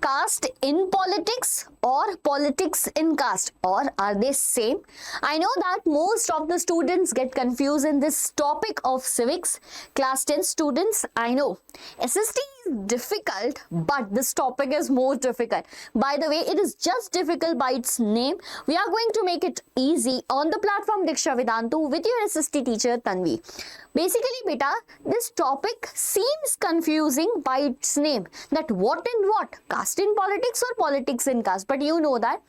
caste in politics or politics in caste, or are they same? I know that most of the students get confused in this topic of civics. Class 10 students, I know SST is difficult, but this topic is more difficult. By the way, it is just difficult by its name. We are going to make it easy on the platform Diksha Vedantu with your SST teacher Tanvi. Basically, beta, this topic seems confusing by its name, that what and what, caste in politics or politics in caste. But you know that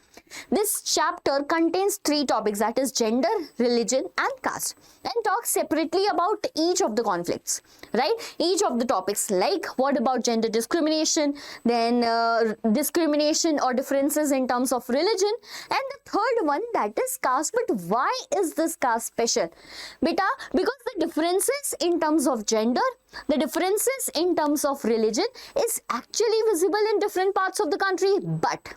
this chapter contains 3 topics, that is gender, religion and caste, and talks separately about each of the conflicts, right? Each of the topics, like what about gender discrimination, then discrimination or differences in terms of religion, and the third one, that is caste. But why is this caste special? Beta, because the differences in terms of gender, the differences in terms of religion is actually visible in different parts of the country, but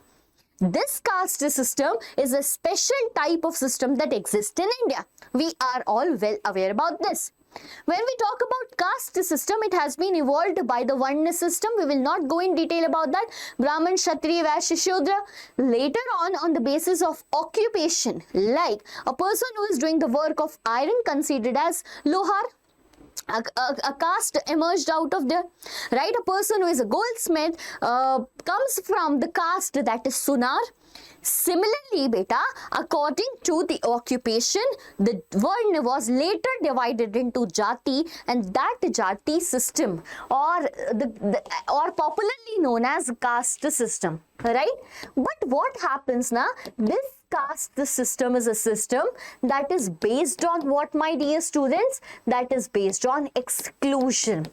this caste system is a special type of system that exists in India. We are all well aware about this. When we talk about caste system, it has been evolved by the Varna system. We will not go in detail about that. Brahman, Kshatriya, Vaishya, Shudra. Later on the basis of occupation, like a person who is doing the work of iron considered as lohar, a caste emerged out of there, right? A person who is a goldsmith comes from the caste that is Sunar. Similarly, beta, according to the occupation, the Varna was later divided into Jati, and that Jati system, or popularly known as caste system, right? But what happens now? This caste system is a system that is based on what, my dear students? That is based on exclusion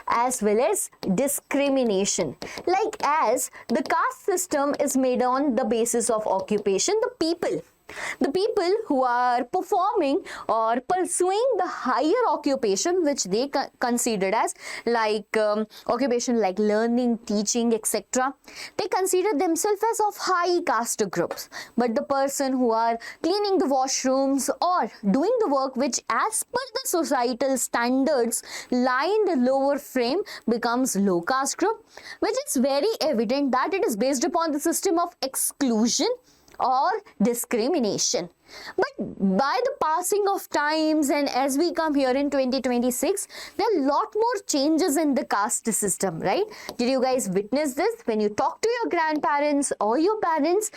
as well as discrimination. Like as the caste system is made on the basis of occupation, the people who are performing or pursuing the higher occupation, which they considered as like occupation like learning, teaching, etc. They consider themselves as of high caste groups. But the person who are cleaning the washrooms or doing the work which as per the societal standards lie in the lower frame becomes low caste group, which is very evident that it is based upon the system of exclusion or discrimination. But by the passing of times, and as we come here in 2026, there are a lot more changes in the caste system, right? Did you guys witness this when you talk to your grandparents or your parents?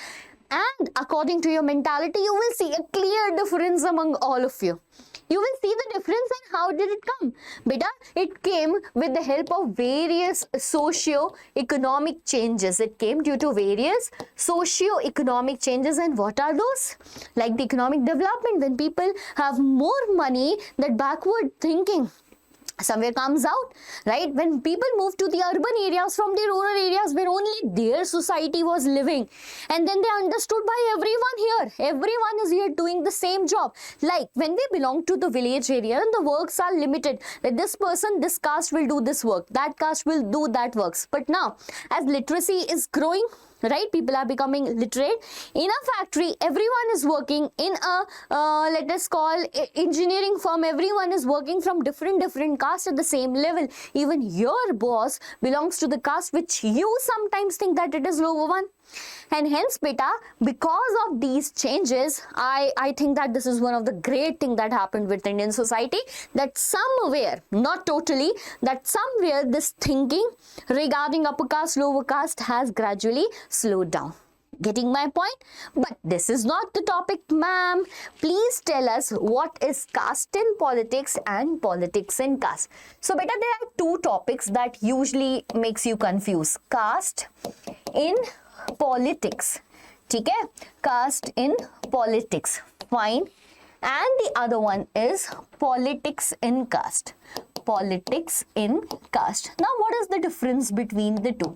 And according to your mentality, you will see a clear difference among all of you. You will see the difference. And how did it come? Beta, it came with the help of various socio-economic changes. It came due to various socio-economic changes. And what are those? Like the economic development, when people have more money, that backward thinking somewhere comes out, right? When people move to the urban areas from the rural areas where only their society was living, and then they understood by everyone here, everyone is here doing the same job. Like when we belong to the village area, the works are limited, that this person, this caste will do this work, that caste will do that works. But now as literacy is growing, right, people are becoming literate. In a factory, everyone is working. In a let us call engineering firm, everyone is working from different castes at the same level. Even your boss belongs to the caste which you sometimes think that it is lower one. And hence, beta, because of these changes, I think that this is one of the great things that happened with Indian society, that somewhere, not totally, that somewhere this thinking regarding upper caste, lower caste has gradually slowed down. Getting my point? But this is not the topic, ma'am. Please tell us what is caste in politics and politics in caste. So, beta, there are 2 topics that usually makes you confused. Caste in politics, ठीक है? Caste in politics, fine. And the other one is politics in caste. Politics in caste. Now, what is the difference between the two?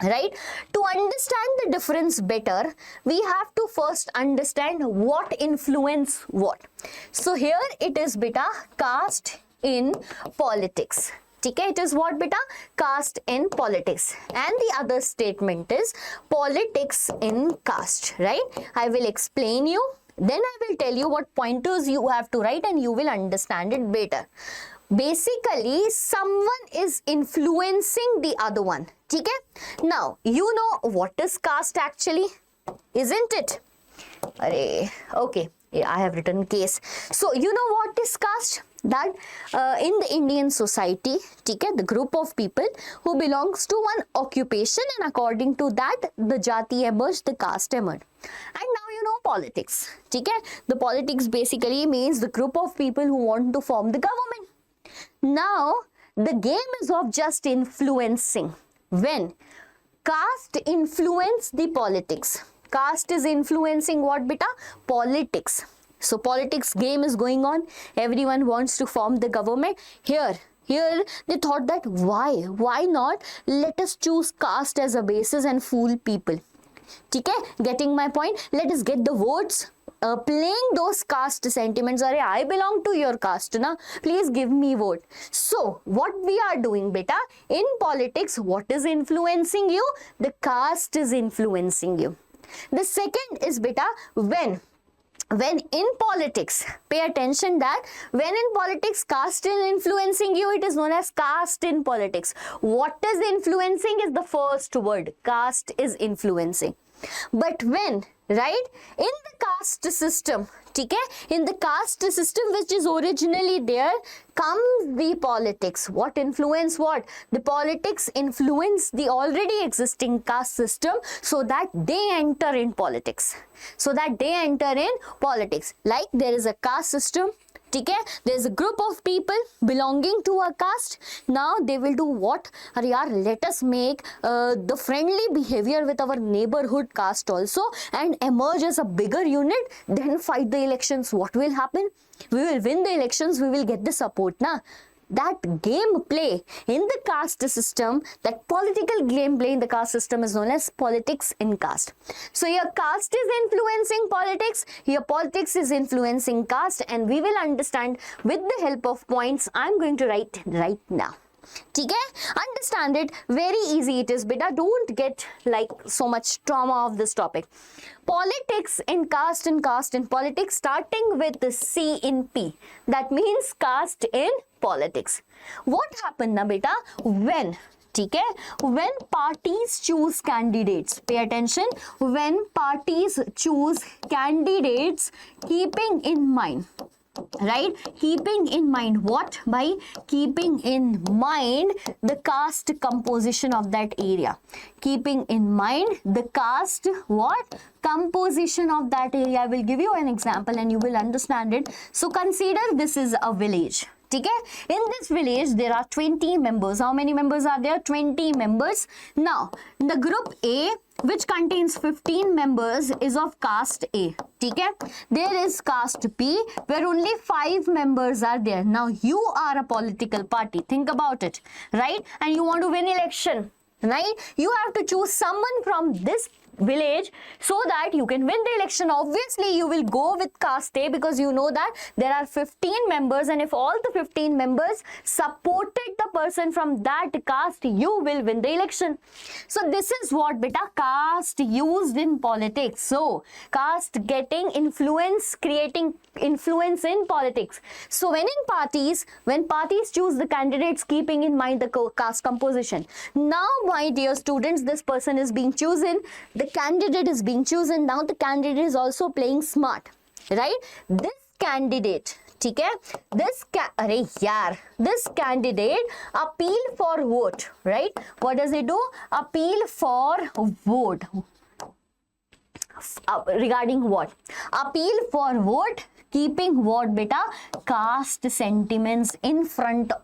Right? To understand the difference better, we have to first understand what influence what. So here it is, beta, caste in politics. Okay, it is what, beta? Caste in politics. And the other statement is politics in caste, right? I will explain you. Then I will tell you what pointers you have to write and you will understand it better. Basically someone is influencing the other one. Okay? Now you know what is caste actually, isn't it? Okay, yeah, I have written case. So you know what is caste? That in the Indian society, okay, the group of people who belongs to one occupation, and according to that the jati emerged, the caste emerged. And now you know politics. Okay? The politics basically means the group of people who want to form the government. Now the game is of just influencing. When caste influence the politics, caste is influencing what beta? Politics. So politics game is going on. Everyone wants to form the government. Here they thought that why not let us choose caste as a basis and fool people. Okay, getting my point? Let us get the votes. Playing those caste sentiments. Arey, I belong to your caste, na? Please give me vote. So what we are doing beta in politics, what is influencing you? The caste is influencing you. The second is beta when in politics, pay attention that when in politics caste is influencing you, it is known as caste in politics. What is influencing is the first word. Caste is influencing. But when, right, in the caste system, okay, in the caste system which is originally there, comes the politics. What influence what? The politics influence the already existing caste system so that they enter in politics. So that they enter in politics. Like there is a caste system. Okay, there is a group of people belonging to a caste. Now they will do what? Let us make the friendly behavior with our neighborhood caste also and emerge as a bigger unit, then fight the elections. What will happen? We will win the elections, we will get the support. Na? That gameplay in the caste system, that political gameplay in the caste system is known as politics in caste. So here caste is influencing politics, here politics is influencing caste, and we will understand with the help of points I'm going to write right now. Okay? Understand it, very easy it is beta, don't get like so much trauma of this topic. Politics in caste and caste in politics, starting with the C in P, that means caste in politics. What happened na beta? When parties choose candidates, pay attention, when parties choose candidates keeping in mind, right, keeping in mind what? By keeping in mind the caste composition of that area, keeping in mind the caste what? Composition of that area. I will give you an example and you will understand it. So consider this is a village. Okay? In this village there are 20 members. How many members are there? 20 members. Now the group A, which contains 15 members, is of caste A. Okay? There is caste B where only 5 members are there. Now you are a political party. Think about it, right? And you want to win election, right? You have to choose someone from this village so that you can win the election. Obviously you will go with caste A because you know that there are 15 members, and if all the 15 members supported the person from that caste, you will win the election. So this is what beta caste used in politics. So caste getting influence, creating influence in politics. So when parties choose the candidates keeping in mind the caste composition. Now my dear students, this person is being chosen, the candidate is being chosen. Now the candidate is also playing smart, right? This candidate, okay, this candidate appeal for vote, right? What does it do? Appeal for vote. Regarding what? Appeal for vote, keeping what beta? Caste sentiments in front of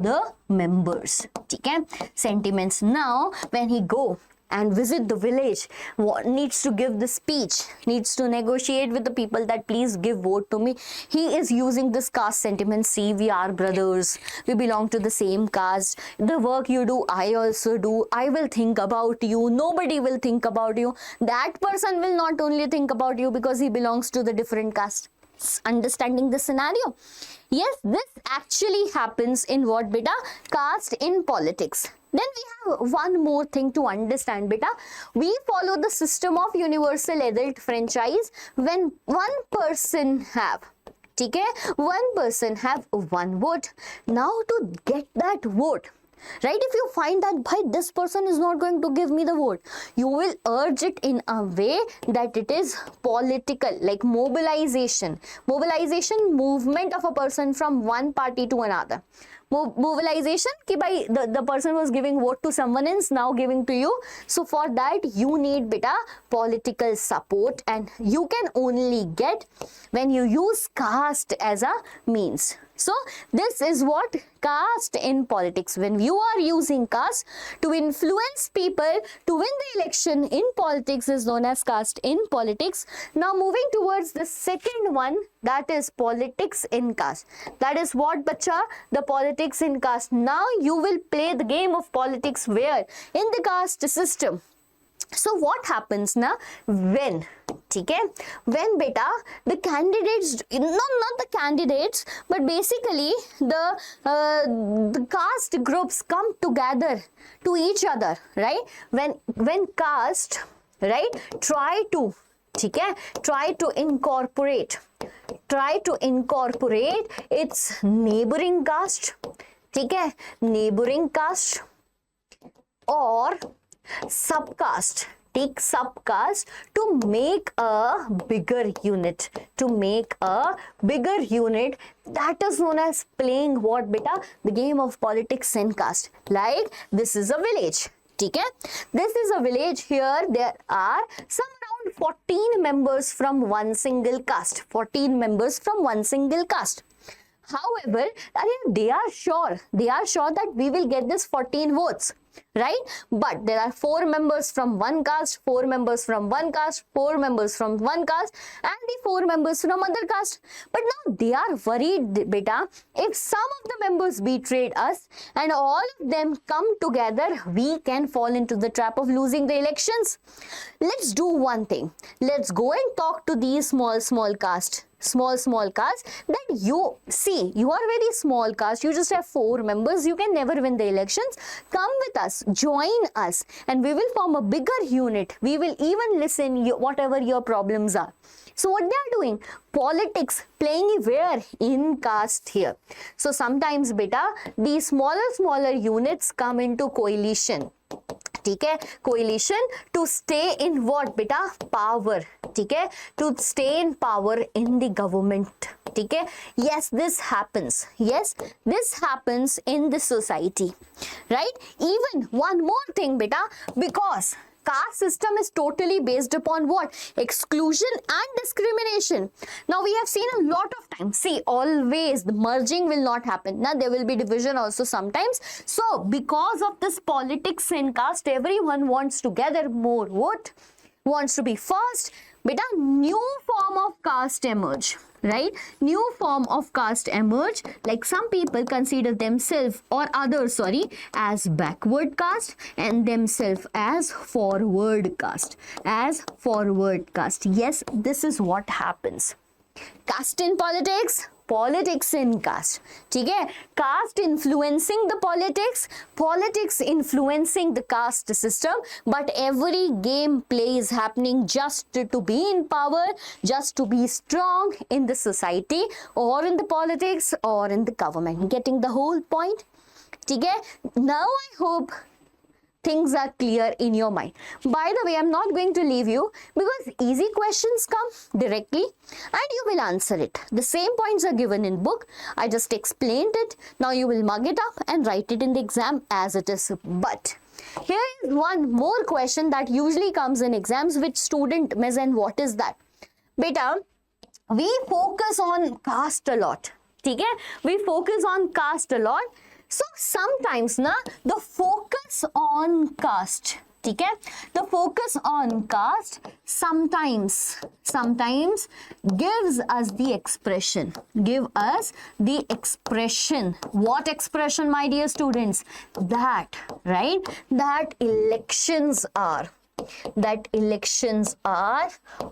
the members. Okay? Sentiments. Now when he go and visit the village, needs to give the speech, needs to negotiate with the people that please give vote to me. He is using this caste sentiment. See, we are brothers, we belong to the same caste, the work you do I also do, I will think about you, nobody will think about you. That person will not only think about you because he belongs to the different caste. Understanding the scenario? Yes, this actually happens in what beta? Caste in politics. Then we have one more thing to understand beta. We follow the system of universal adult franchise when one person have ठीक है, one person have one vote. Now to get that vote, right, if you find that bhai this person is not going to give me the vote, you will urge it in a way that it is political, like mobilization movement of a person from one party to another. Mobilization ki bhai the person was giving vote to someone else, now giving to you. So for that you need beta political support, and you can only get when you use caste as a means. So this is what caste in politics. When you are using caste to influence people to win the election in politics is known as caste in politics. Now moving towards the second one, that is politics in caste. That is what bacha, the politics in caste. Now you will play the game of politics where? In the caste system. So what happens na when, ठीक है, when beta the candidates, not the candidates, but basically the caste groups come together to each other, right? When caste, right, try to, ठीक है, try to incorporate its neighboring caste, ठीक है, neighboring caste or subcaste, take subcaste to make a bigger unit, that is known as playing what beta, the game of politics in caste. Like this is a village, ठीक है, this is a village. Here there are some around 14 members from one single caste, However, they are sure that we will get this 14 votes, right? But there are 4 members from one caste, 4 members from one caste, 4 members from one caste, and the 4 members from other caste. But now they are worried, beta, if some of the members betrayed us and all of them come together, we can fall into the trap of losing the elections. Let's do one thing. Let's go and talk to these small caste, that you see, you are very small caste, you just have 4 members, you can never win the elections. Come with us, join us, and we will form a bigger unit. We will even listen whatever your problems are. So what they are doing? Politics, playing where? In caste here. So sometimes beta, these smaller units come into coalition. ठीक है, coalition to stay in what beta? Power, ठीक है, to stay in power in the government, ठीक है. Yes, this happens in the society, right? Even one more thing beta, because caste system is totally based upon what? Exclusion and discrimination. Now we have seen a lot of times, see, always the merging will not happen. Now there will be division also sometimes. So because of this politics in caste, everyone wants to gather more vote, wants to be first. Beta, new form of caste emerge, right? New form of caste emerge, like some people consider themselves or others, as backward caste and themselves as forward caste, Yes, this is what happens. Caste in politics, politics in caste, ठीक है, caste influencing the politics influencing the caste system, but every game play is happening just to be in power, just to be strong in the society or in the politics or in the government. Getting the whole point? ठीक है, now I hope things are clear in your mind. By the way, I'm not going to leave you because easy questions come directly and you will answer it. The same points are given in book. I just explained it. Now you will mug it up and write it in the exam as it is. But here is one more question that usually comes in exams, which student miss, and what is that? Beta, we focus on caste a lot. ठीक है? We focus on caste a lot. So sometimes na the focus on caste, ठीक है, the focus on caste sometimes gives us the expression. What expression, my dear students? That, right, that elections are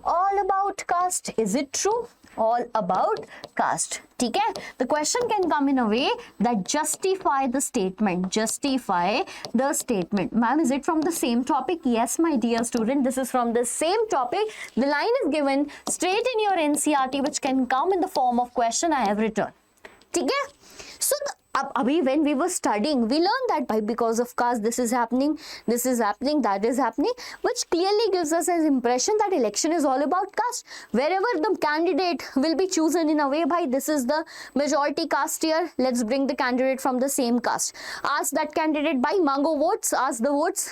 all about caste. Is it true? all about caste. ठीक है? The question can come in a way that justify the statement. Justify the statement. Ma'am, is it from the same topic? Yes, my dear student, this is from the same topic. The line is given straight in your NCERT, which can come in the form of question I have written. ठीक है? So abhi when we were studying, we learned that by because of caste this is happening, that is happening, which clearly gives us an impression that election is all about caste. Wherever the candidate will be chosen in a way, by this is the majority caste here, let's bring the candidate from the same caste. Ask that candidate by mango votes, ask the votes,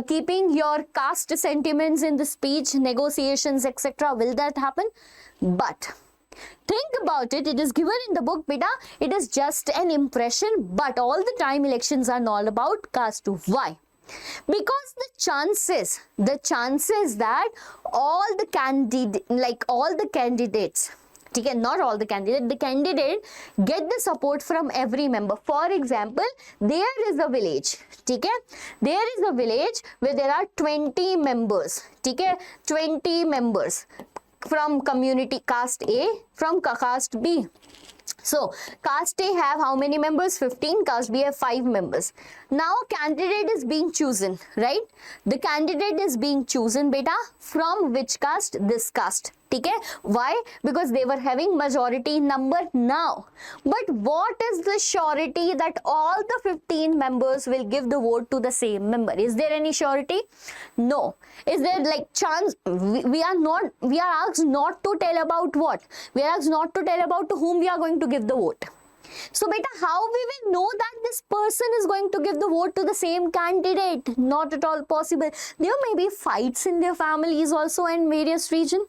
keeping your caste sentiments in the speech, negotiations, etc. Will that happen? But think about it, it is given in the book, beta, it is just an impression, but all the time elections are all about caste. Why? Because the chances that all the candidates, okay, not all the candidates, the candidate get the support from every member. For example, there is a village, okay, there is a village where there are 20 members, okay, 20 members from community caste A, from caste B. So caste A have how many members? 15. Caste B have 5 members. Now candidate is being chosen, right? The candidate is being chosen, beta, from which caste? This caste. Okay? Why? Because they were having majority number now. But what is the surety that all the 15 members will give the vote to the same member? Is there any surety? No. Is there like chance? We are asked not to tell about what? We are asked not to tell about to whom we are going to give the vote. So beta, how we will know that this person is going to give the vote to the same candidate? Not at all possible. There may be fights in their families also in various regions.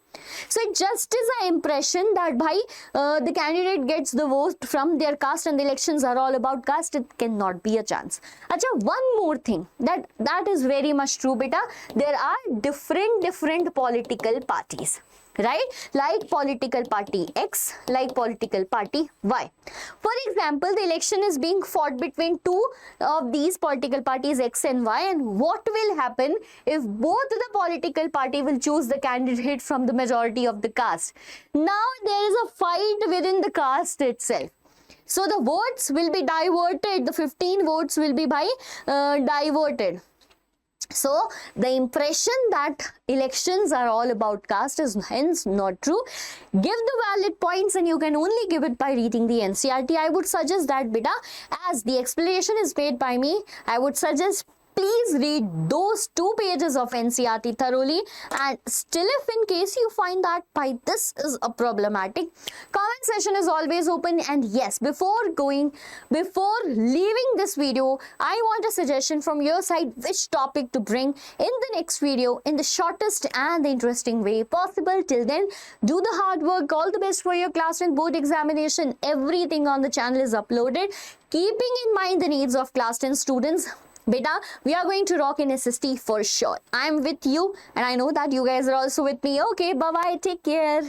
So it just is an impression that the candidate gets the vote from their caste and the elections are all about caste. It cannot be a chance. Acha, one more thing that is very much true, beta. There are different political parties. Right? Like political party X, like political party Y. For example, the election is being fought between two of these political parties X and Y, and what will happen if both the political party will choose the candidate from the majority of the caste? Now there is a fight within the caste itself. So the votes will be diverted, the 15 votes will be diverted. So the impression that elections are all about caste is hence not true. Give the valid points, and you can only give it by reading the NCERT. I would suggest that, beta, as the explanation is made by me, I would suggest please read those 2 pages of NCERT thoroughly, and still if in case you find that by this is a problematic, comment section is always open. And yes, before leaving this video, I want a suggestion from your side which topic to bring in the next video in the shortest and the interesting way possible. Till then, do the hard work. All the best for your class and board examination. Everything on the channel is uploaded, keeping in mind the needs of class 10 students. Beta, we are going to rock in SST for sure. I am with you, and I know that you guys are also with me. Okay, bye-bye. Take care.